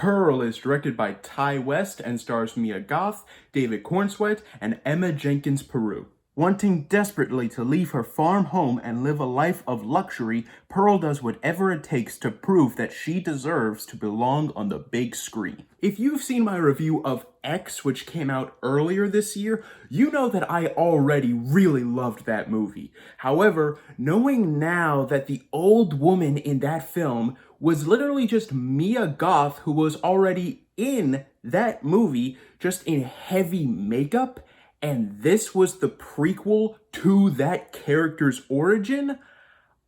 Pearl is directed by Ty West and stars Mia Goth, David Cornsweet, and Emma Jenkins Peru. Wanting desperately to leave her farm home and live a life of luxury, Pearl does whatever it takes to prove that she deserves to belong on the big screen. If you've seen my review of X, which came out earlier this year, you know that I already really loved that movie. However, knowing now that the old woman in that film was literally just Mia Goth, who was already in that movie, just in heavy makeup, and this was the prequel to that character's origin,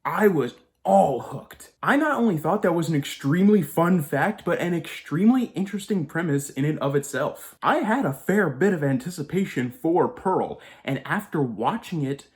I was all hooked. I not only thought that was an extremely fun fact, but an extremely interesting premise in and of itself. I had a fair bit of anticipation for Pearl, and after watching it,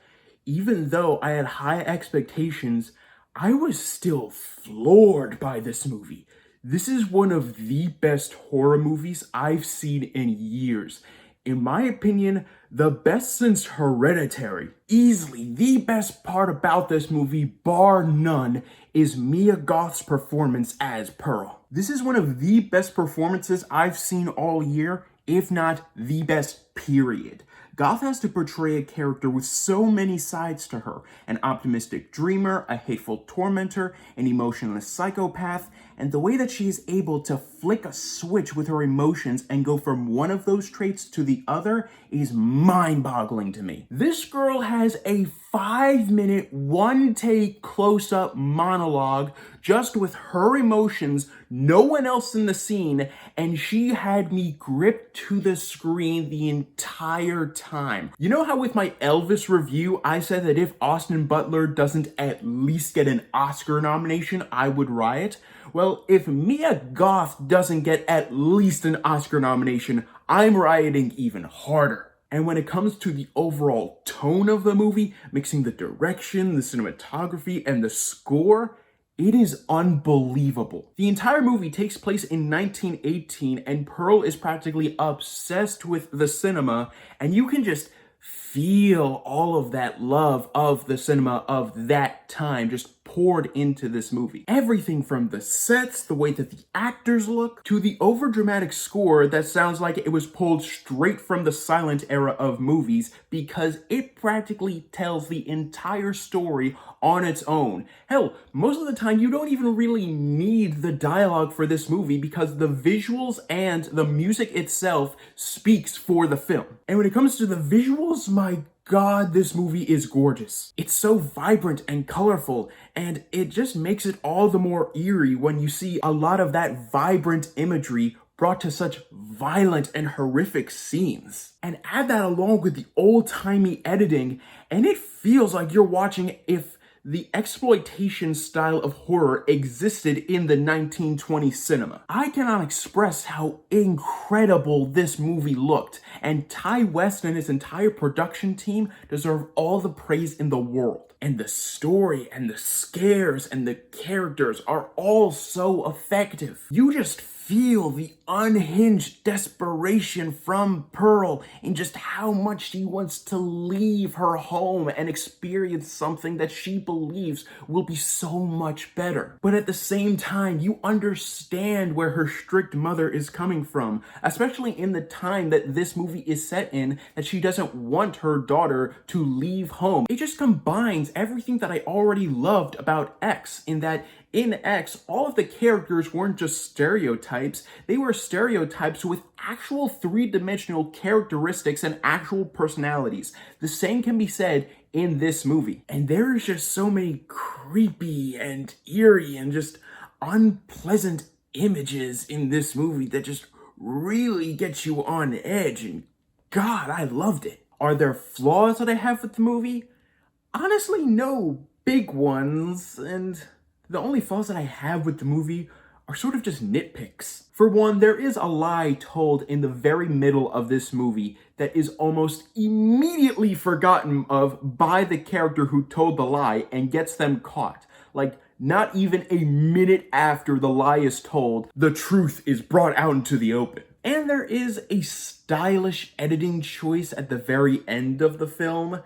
even though I had high expectations, I was still floored by this movie. This is one of the best horror movies I've seen in years. In my opinion, the best since Hereditary. Easily the best part about this movie, bar none, is Mia Goth's performance as Pearl. This is one of the best performances I've seen all year, if not the best, period. Goth has to portray a character with so many sides to her: an optimistic dreamer, a hateful tormentor, an emotionless psychopath, and the way that she is able to flick a switch with her emotions and go from one of those traits to the other is mind-boggling to me. This girl has a 5-minute, one-take close-up monologue just with her emotions, no one else in the scene, and she had me gripped to the screen the entire time. You know how with my Elvis review, I said that if Austin Butler doesn't at least get an Oscar nomination, I would riot? Well, if Mia Goth doesn't get at least an Oscar nomination, I'm rioting even harder. And when it comes to the overall tone of the movie, mixing the direction, the cinematography, and the score, it is unbelievable. The entire movie takes place in 1918, and Pearl is practically obsessed with the cinema, and you can just feel all of that love of the cinema of that time just poured into this movie. Everything from the sets, the way that the actors look, to the overdramatic score that sounds like it was pulled straight from the silent era of movies, because it practically tells the entire story on its own. Hell, most of the time you don't even really need the dialogue for this movie because the visuals and the music itself speaks for the film. And when it comes to the visuals, my God, this movie is gorgeous. It's so vibrant and colorful, and it just makes it all the more eerie when you see a lot of that vibrant imagery brought to such violent and horrific scenes. And add that along with the old-timey editing, and it feels like you're watching if the exploitation style of horror existed in the 1920s cinema. I cannot express how incredible this movie looked, and Ty West and his entire production team deserve all the praise in the world. And the story and the scares and the characters are all so effective. You just feel the unhinged desperation from Pearl in just how much she wants to leave her home and experience something that she believes will be so much better. But at the same time, you understand where her strict mother is coming from, especially in the time that this movie is set in, that she doesn't want her daughter to leave home. It just combines everything that I already loved about X, in that in X, all of the characters weren't just stereotypes, they were stereotypes with actual three-dimensional characteristics and actual personalities. The same can be said in this movie. And there's just so many creepy and eerie and just unpleasant images in this movie that just really get you on edge, and God, I loved it. Are there flaws that I have with the movie? Honestly, no big ones, and the only flaws that I have with the movie are sort of just nitpicks. For one, there is a lie told in the very middle of this movie that is almost immediately forgotten of by the character who told the lie and gets them caught. Like, not even a minute after the lie is told, the truth is brought out into the open. And there is a stylish editing choice at the very end of the film.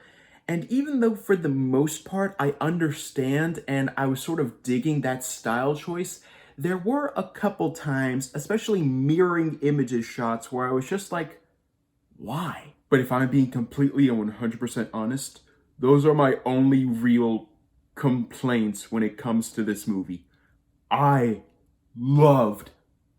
And even though for the most part I understand and I was sort of digging that style choice, there were a couple times, especially mirroring images shots, where I was just like, why? But if I'm being completely and 100% honest, those are my only real complaints when it comes to this movie. I loved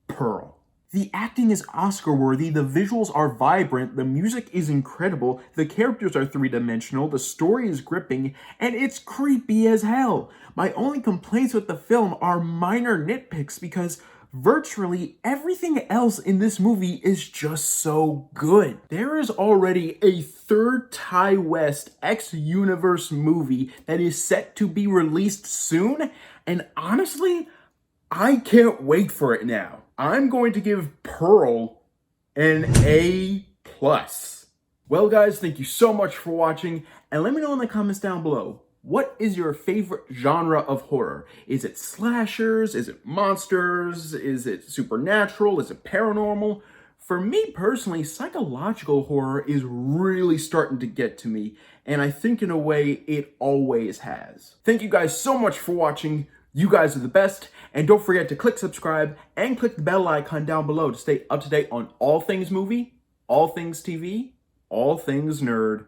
Pearl. The acting is Oscar-worthy, the visuals are vibrant, the music is incredible, the characters are three-dimensional, the story is gripping, and it's creepy as hell. My only complaints with the film are minor nitpicks because virtually everything else in this movie is just so good. There is already a third Ty West X-Universe movie that is set to be released soon, and honestly, I can't wait for it now. I'm going to give Pearl an A+. Well guys, thank you so much for watching, and let me know in the comments down below, what is your favorite genre of horror? Is it slashers? Is it monsters? Is it supernatural? Is it paranormal? For me personally, psychological horror is really starting to get to me, and I think in a way it always has. Thank you guys so much for watching. You guys are the best, and don't forget to click subscribe and click the bell icon down below to stay up to date on all things movie, all things TV, all things nerd.